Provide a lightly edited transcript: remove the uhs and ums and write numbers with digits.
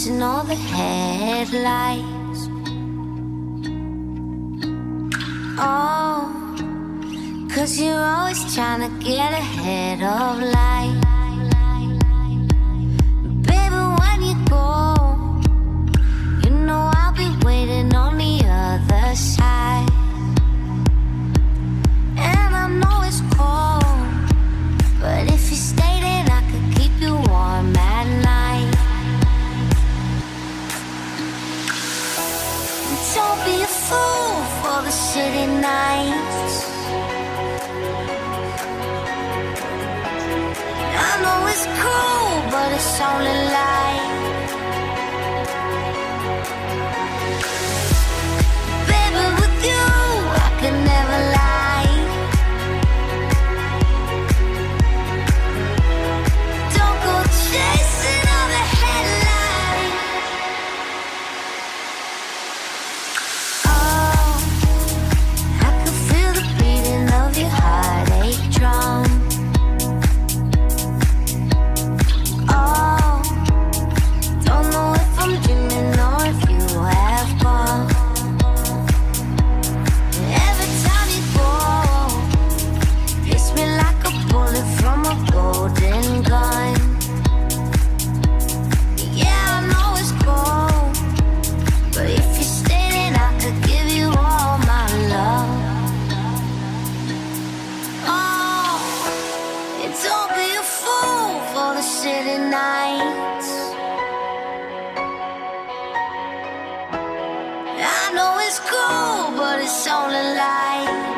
chasing all the headlights. Oh, 'cause you're always trying to get ahead of life. Baby, when you go, you know I'll be waiting on the other side. And I know it's cold, but if you stay, then I could keep you warm at night. Don't be a fool for the city nights. I know it's cruel, but it's only light. Baby, with you, I could never lie. Don't go chasing all the headlights. Oh, I could feel the beating of your heartache drum. Oh, don't know if I'm dreaming or if you have gone. Every time you go, hits me like a bullet from a golden gun. Yeah, I know it's cold, but if you stay, then I could give you all my love. Oh, and don't be a fool for the city nights. I know it's cool, but it's only light.